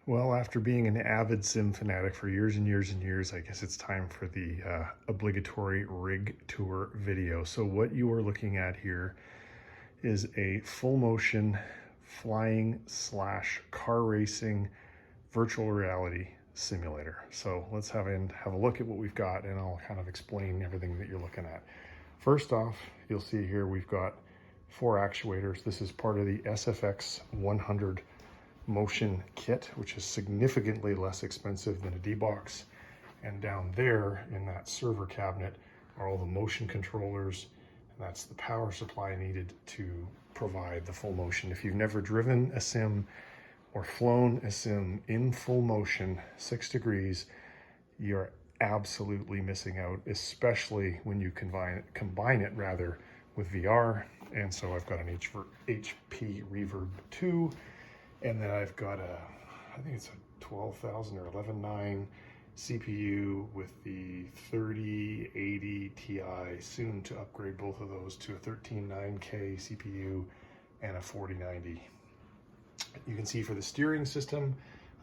Well, after being an avid sim fanatic for years and years and years, I guess it's time for the obligatory rig tour video. So what you are looking at here is a full motion flying / car racing virtual reality simulator. So let's have a look at what we've got, and I'll kind of explain everything that you're looking at. First off, you'll see here we've got 4 actuators. This is part of the SFX 100 motion kit, which is significantly less expensive than a D-Box. And down there in that server cabinet are all the motion controllers, and that's the power supply needed to provide the full motion. If you've never driven a sim or flown a sim in full motion, 6 degrees, you're absolutely missing out, especially when you combine it rather with VR. And so I've got an HP Reverb 2, and then I've got I think it's a 12,000 or 11.9 CPU with the 3080 Ti, soon to upgrade both of those to a 13.9K CPU and a 4090. You can see for the steering system,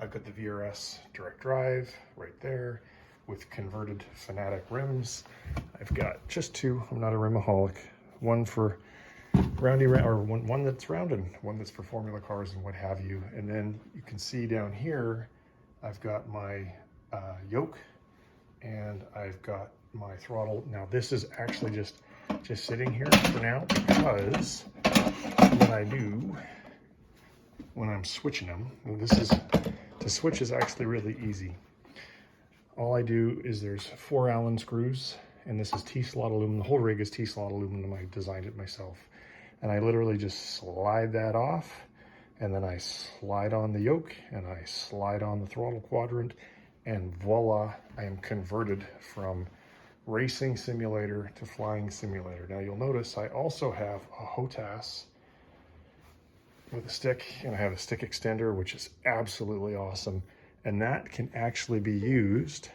I've got the VRS direct drive right there with converted Fanatic rims. I've got just 2, I'm not a rimaholic, one for one that's round and one that's for formula cars and what have you. And then you can see down here, I've got my yoke and I've got my throttle. Now this is actually just sitting here for now, because what I do when I'm switching them, to switch is actually really easy. All I do is there's 4 Allen screws, and this is T-slot aluminum. The whole rig is T-slot aluminum. I designed it myself. And I literally just slide that off, and then I slide on the yoke, and I slide on the throttle quadrant, and voila, I am converted from racing simulator to flying simulator. Now you'll notice I also have a HOTAS with a stick, and I have a stick extender, which is absolutely awesome. And that can actually be used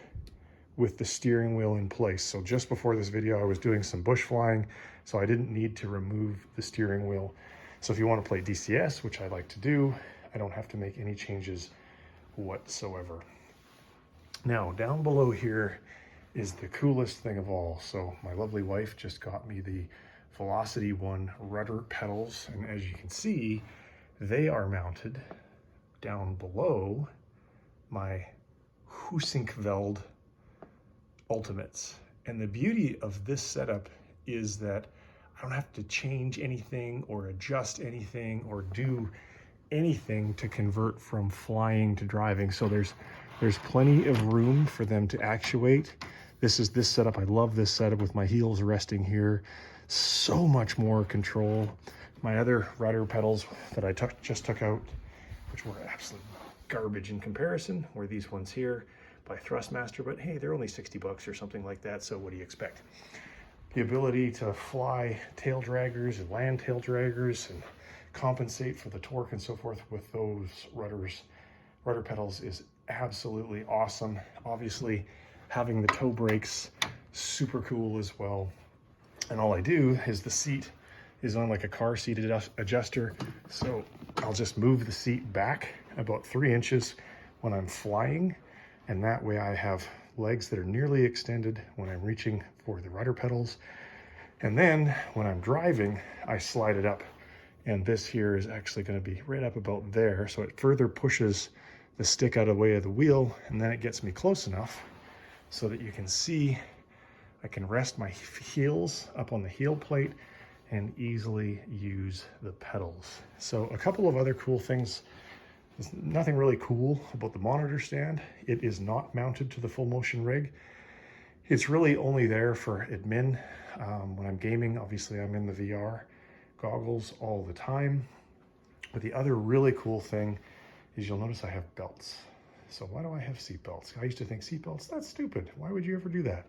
with the steering wheel in place. So just before this video, I was doing some bush flying, so I didn't need to remove the steering wheel. So if you want to play DCS, which I like to do, I don't have to make any changes whatsoever. Now, down below here is the coolest thing of all. So my lovely wife just got me the Velocity 1 rudder pedals, and as you can see, they are mounted down below my Husinkveld Ultimates. And the beauty of this setup is that I don't have to change anything or adjust anything or do anything to convert from flying to driving. So there's plenty of room for them to actuate. This setup. I love this setup with my heels resting here. So much more control. My other rudder pedals that I just took out, which were absolute garbage in comparison, were these ones here by Thrustmaster, but hey, they're only 60 bucks or something like that, so what do you expect? The ability to fly tail draggers and land tail draggers and compensate for the torque and so forth with those rudder pedals is absolutely awesome. Obviously, having the toe brakes, super cool as well. And all I do is the seat is on like a car seat adjuster, so I'll just move the seat back about 3 inches when I'm flying, and that way I have legs that are nearly extended when I'm reaching for the rudder pedals. And then when I'm driving, I slide it up, and this here is actually going to be right up about there, so it further pushes the stick out of the way of the wheel, and then it gets me close enough so that you can see I can rest my heels up on the heel plate and easily use the pedals. So a couple of other cool things. There's nothing really cool about the monitor stand. It is not mounted to the full motion rig. It's really only there for admin. When I'm gaming, obviously I'm in the VR goggles all the time. But the other really cool thing is you'll notice I have belts. So why do I have seat belts? I used to think seat belts, that's stupid. Why would you ever do that?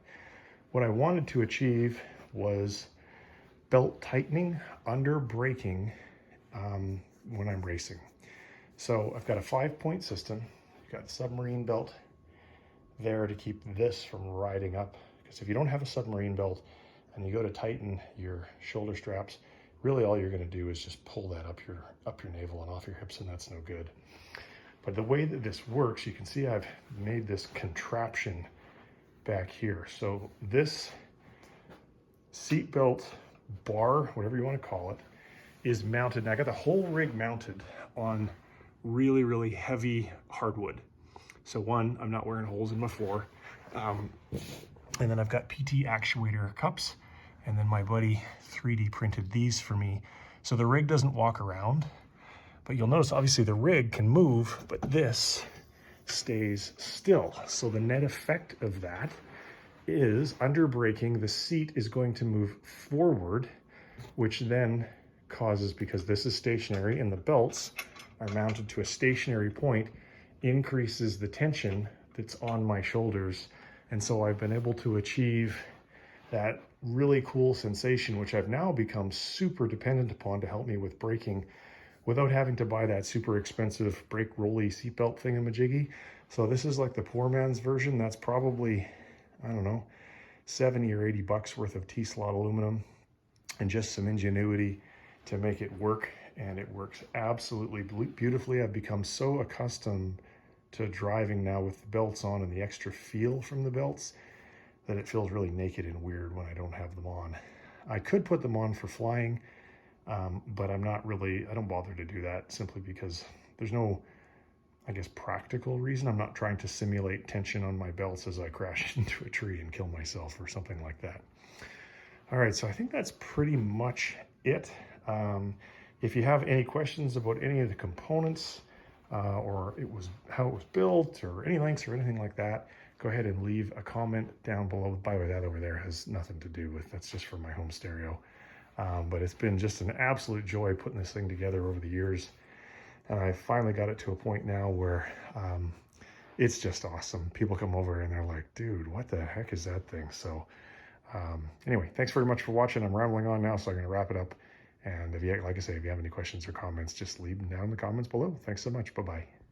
What I wanted to achieve was belt tightening under braking when I'm racing. So I've got a 5-point system. You've got the submarine belt there to keep this from riding up. Because if you don't have a submarine belt and you go to tighten your shoulder straps, really all you're going to do is just pull that up your navel and off your hips, and that's no good. But the way that this works, you can see I've made this contraption back here. So this seatbelt bar, whatever you want to call it, is mounted. And I got the whole rig mounted on really, really heavy hardwood. So one, I'm not wearing holes in my floor. And then I've got PT actuator cups. And then my buddy 3D printed these for me. So the rig doesn't walk around. But you'll notice, obviously, the rig can move, but this stays still. So the net effect of that is under braking, the seat is going to move forward, which then causes, because this is stationary and the belts are mounted to a stationary point, increases the tension that's on my shoulders. And so I've been able to achieve that really cool sensation, which I've now become super dependent upon to help me with braking without having to buy that super expensive brake rolly seatbelt thingamajiggy. So this is like the poor man's version. That's probably, I don't know, 70 or 80 bucks worth of T-slot aluminum and just some ingenuity to make it work. And it works absolutely beautifully. I've become so accustomed to driving now with the belts on and the extra feel from the belts that it feels really naked and weird when I don't have them on. I could put them on for flying, but I'm not really, I don't bother to do that simply because there's no, I guess, practical reason. I'm not trying to simulate tension on my belts as I crash into a tree and kill myself or something like that. All right, so I think that's pretty much it. If you have any questions about any of the components or how it was built or any links or anything like that, go ahead and leave a comment down below. By the way, that over there has nothing to do with, that's just for my home stereo. But it's been just an absolute joy putting this thing together over the years. And I finally got it to a point now where it's just awesome. People come over and they're like, dude, what the heck is that thing? So anyway, thanks very much for watching. I'm rambling on now, so I'm going to wrap it up. And if you, like I say, if you have any questions or comments, just leave them down in the comments below. Thanks so much. Bye-bye.